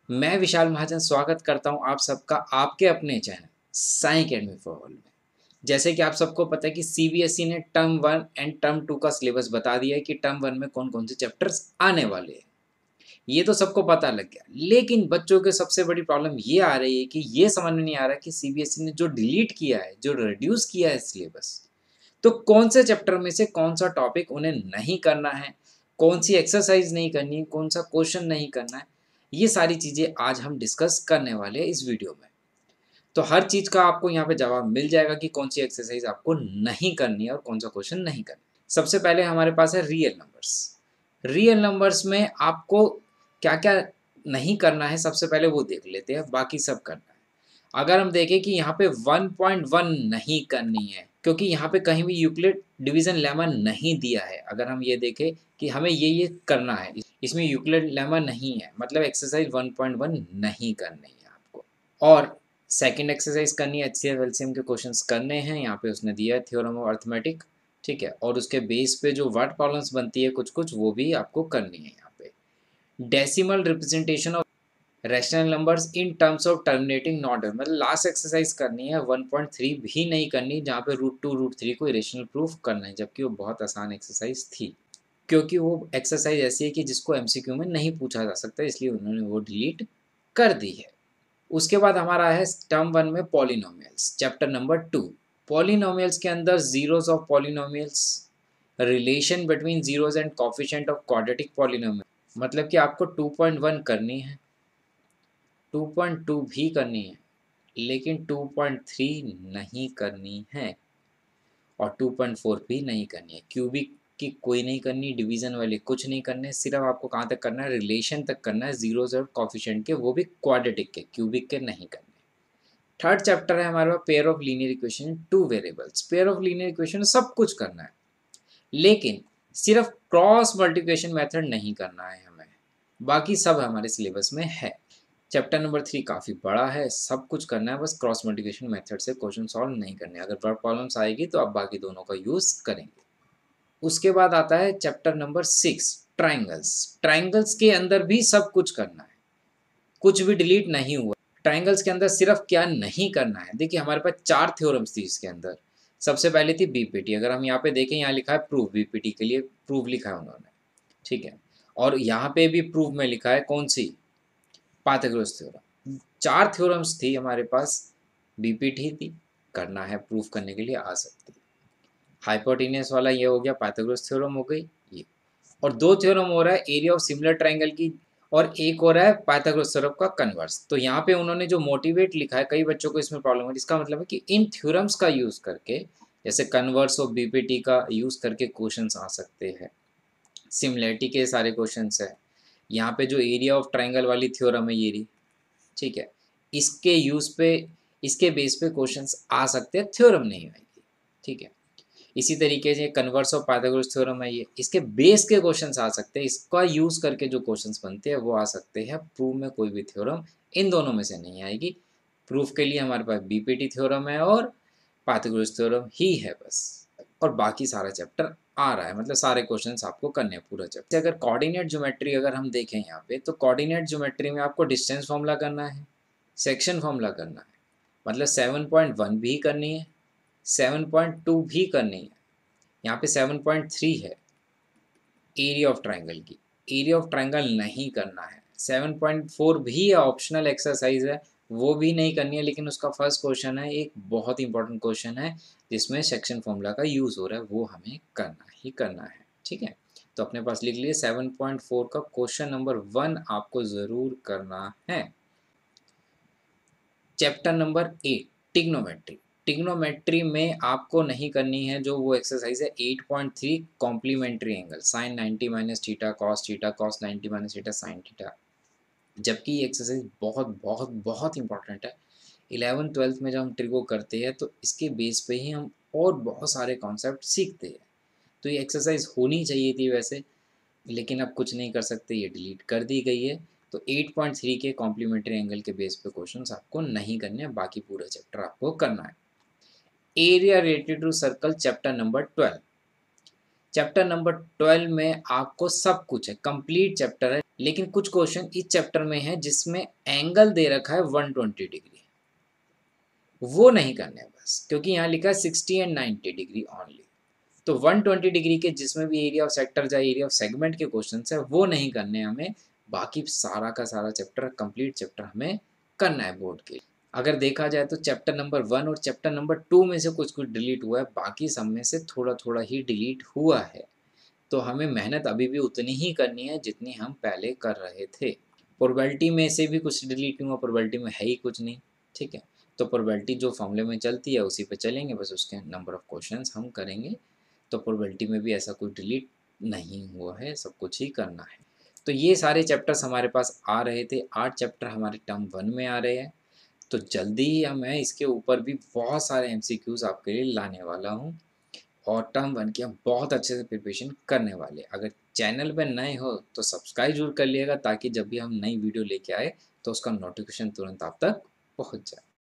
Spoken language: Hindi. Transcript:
मैं विशाल महाजन स्वागत करता हूं आप सबका आपके अपने channel Sai academy for all में। जैसे कि आप सबको पता है कि सीबीएसई ने टर्म 1 एंड टर्म 2 का सिलेबस बता दिया है कि टर्म 1 में कौन कौन से चैप्टर्स आने वाले हैं। ये तो सबको पता लग गया, लेकिन बच्चों के सबसे बड़ी प्रॉब्लम ये आ रही है कि ये समझ में नहीं आ रहा कि सीबीएसई ने जो डिलीट किया है, जो रिड्यूस किया है सिलेबस, तो कौन से चैप्टर में से कौन सा टॉपिक उन्हें नहीं करना है, कौन सी एक्सरसाइज नहीं करनी है, कौन सा क्वेश्चन नहीं करना है। ये सारी चीज़ें आज हम डिस्कस करने वाले हैं इस वीडियो में। तो हर चीज़ का आपको यहाँ पे जवाब मिल जाएगा कि कौन सी एक्सरसाइज आपको नहीं करनी है और कौन सा क्वेश्चन नहीं करना है। सबसे पहले हमारे पास है रियल नंबर्स। रियल नंबर्स में आपको क्या क्या नहीं करना है, सबसे पहले वो देख लेते हैं, बाकी सब करना है। अगर हम देखें कि यहाँ पे 1.1 नहीं करनी है, क्योंकि यहाँ पे कहीं भी यूक्लिड डिवीजन लेमा नहीं दिया है। अगर हम ये देखें कि हमें ये करना है, इसमें यूक्लिड लेमा नहीं है, मतलब एक्सरसाइज 1.1 नहीं करनी है आपको। और सेकंड एक्सरसाइज करनी है, एचसीएफ एलसीएम के क्वेश्चंस करने हैं। यहाँ पे उसने दिया है थ्योरम ऑफ अर्थमेटिक, ठीक है, और उसके बेस पे जो वर्ड प्रॉब्लम्स बनती है कुछ कुछ, वो भी आपको करनी है। यहाँ पे decimal representation of rational numbers in terms of terminating नॉर्डर, मतलब लास्ट एक्सरसाइज करनी है। 1.3 भी नहीं करनी, जहाँ पे √2 √3 को इरेशनल प्रूफ करना है, जबकि वो बहुत आसान एक्सरसाइज थी, क्योंकि वो एक्सरसाइज ऐसी है कि जिसको एमसीक्यू में नहीं पूछा जा सकता, इसलिए उन्होंने वो डिलीट कर दी है। उसके बाद हमारा है टर्म 1 में पॉलिनोमियल्स, चैप्टर नंबर 2। पॉलिनोमियल्स के अंदर zeros of polynomials, relation between zeros and coefficient of quadratic polynomial, मतलब कि आपको 2.1 करनी है, 2.2 भी करनी है, लेकिन 2.3 नहीं करनी है, और 2.4 भी नहीं करनी है। क्यूबिक की कोई नहीं करनी, डिवीजन वाले कुछ नहीं करने, सिर्फ आपको कहाँ तक करना है, रिलेशन तक करना है, जीरोस और कॉफिशिएंट के, वो भी क्वाड्रेटिक के, क्यूबिक के नहीं करने। थर्ड चैप्टर है हमारे पास pair of linear equation, two variables. Pair of linear equation सब कुछ करना है, लेकिन सिर्फ क्रॉस मल्टीप्लिकेशन मेथड नहीं करना है हमें, बाकी सब हमारे सिलेबस में है। चैप्टर नंबर 3 काफ़ी बड़ा है, सब कुछ करना है, बस क्रॉस मल्टीप्लिकेशन मेथड से क्वेश्चन सॉल्व नहीं करने। अगर वर्ड प्रॉब्लम्स आएगी तो आप बाकी दोनों का यूज़ करेंगे। उसके बाद आता है चैप्टर नंबर 6, ट्राइंगल्स। ट्राइंगल्स के अंदर भी सब कुछ करना है, कुछ भी डिलीट नहीं हुआ। ट्राइंगल्स के अंदर सिर्फ क्या नहीं करना है, देखिए हमारे पास 4 थ्योरम्स थी इसके अंदर। सबसे पहले थी बीपीटी। अगर हम यहाँ पे देखें, यहाँ लिखा है प्रूफ, बीपीटी के लिए प्रूफ लिखा है उन्होंने, ठीक है। और यहाँ पे भी प्रूफ में लिखा है कौन सी, पाइथागोरस थ्योरम। 4 थ्योरम्स थी हमारे पास, बीपीटी थी, करना है, प्रूफ करने के लिए आ सकती है। हाइपोटेन्यूस वाला ये हो गया, पाइथागोरस थ्योरम हो गई ये। और 2 थ्योरम हो रहा है एरिया ऑफ सिमिलर ट्राइंगल की, और एक हो रहा है पाइथागोरस थ्योरम का कन्वर्स। तो यहाँ पे उन्होंने जो मोटिवेट लिखा है, कई बच्चों को इसमें प्रॉब्लम है, इसका मतलब है कि इन थ्योरम्स का यूज करके, जैसे कन्वर्स ऑफ बीपीटी का यूज करके क्वेश्चंस आ सकते हैं, सिमिलरिटी के सारे क्वेश्चंस है। यहाँ पे जो एरिया ऑफ ट्राइंगल वाली थ्योरम है ये रही, ठीक है, इसके यूज पे, इसके बेस पे क्वेश्चंस आ सकते हैं, थ्योरम नहीं आएगी, ठीक है। इसी तरीके से कन्वर्स ऑफ पाइथागोरस थ्योरम है ये, इसके बेस के क्वेश्चंस आ सकते हैं, इसका यूज करके जो क्वेश्चंस बनते हैं वो आ सकते हैं। प्रूफ में कोई भी थ्योरम इन दोनों में से नहीं आएगी। प्रूफ के लिए हमारे पास बीपीटी थ्योरम है और पाइथागोरस थ्योरम ही है बस, और बाकी सारा चैप्टर आ रहा है, मतलब सारे क्वेश्चंस आपको करने हैं पूरा चैप्टर। अगर कोऑर्डिनेट ज्योमेट्री अगर हम देखें यहाँ पे, तो कोऑर्डिनेट ज्योमेट्री में आपको डिस्टेंस फॉर्मूला करना है, सेक्शन फॉर्मूला करना है, मतलब 7.1 भी करनी है, 7.2 भी करनी है। यहाँ पे 7.3 है एरिया ऑफ ट्राइंगल की, एरिया ऑफ ट्राइंगल नहीं करना है। 7.4 भी ऑप्शनल एक्सरसाइज है, वो भी नहीं करनी है, लेकिन उसका फर्स्ट क्वेश्चन है, एक बहुत इंपॉर्टेंट क्वेश्चन है जिसमें सेक्शन फॉर्मूला का यूज हो रहा है, वो हमें करना ही करना है, ठीक है। तो अपने पास लिख लिए 7.4 का क्वेश्चन नंबर 1 आपको जरूर करना है। Chapter number 8, trigonometry. टिग्नोमेट्री में आपको नहीं करनी है जो वो एक्सरसाइज है 8.3, complementary angle, sine 90 minus theta cos 90 minus theta sine theta. जबकि ये एक्सरसाइज बहुत बहुत बहुत इंपॉर्टेंट है। 11th 12th में जब हम ट्रिगो करते हैं तो इसके बेस पे ही हम और बहुत सारे कॉन्सेप्ट सीखते हैं। तो ये एक्सरसाइज होनी चाहिए थी वैसे, लेकिन अब कुछ नहीं कर सकते, ये डिलीट कर दी गई है। तो 8.3 के कॉम्प्लीमेंट्री एंगल के बेस पे क्वेश्चंस आपको नहीं करने हैं, बाकी पूरा चैप्टर आपको करना है। Area related to circle, chapter number 12। Chapter number 12 में आपको सब कुछ है, कंप्लीट चैप्टर है, लेकिन कुछ क्वेश्चन इस चैप्टर में है जिसमें एंगल दे रखा है 120 डिग्री, वो नहीं करने हैं बस, क्योंकि यहाँ लिखा है 60 एंड 90 डिग्री ओनली। तो 120 डिग्री के जिसमें भी एरिया ऑफ सेक्टर या एरिया ऑफ सेगमेंट के क्वेश्चन है वो नहीं करने हमें, बाकी सारा का सारा चैप्टर, कंप्लीट चैप्टर हमें करना है बोर्ड के। अगर देखा जाए तो चैप्टर नंबर 1 और चैप्टर नंबर 2 में से कुछ कुछ डिलीट हुआ है, बाकी सब में से थोड़ा थोड़ा ही डिलीट हुआ है। तो हमें मेहनत अभी भी उतनी ही करनी है जितनी हम पहले कर रहे थे। प्रोबेबिलिटी में से भी कुछ डिलीट नहीं हुआ, प्रोबेबिलिटी में है ही कुछ नहीं, ठीक है। तो प्रोबेबिलिटी जो फॉर्मूले में चलती है उसी पे चलेंगे, बस उसके नंबर ऑफ क्वेश्चंस हम करेंगे। तो प्रोबेबिलिटी में भी ऐसा कोई डिलीट नहीं हुआ है, सब कुछ ही करना है। तो ये सारे चैप्टर्स हमारे पास आ रहे थे, 8 चैप्टर हमारे टर्म 1 में आ रहे हैं। तो जल्दी ही मैं इसके ऊपर भी बहुत सारे एमसीक्यूज आपके लिए लाने वाला हूँ, और टर्म 1 की हम बहुत अच्छे से प्रिपरेशन करने वाले। अगर चैनल पे नए हो तो सब्सक्राइब जरूर कर लिएगा, ताकि जब भी हम नई वीडियो लेके आए तो उसका नोटिफिकेशन तुरंत आप तक पहुँच जाए।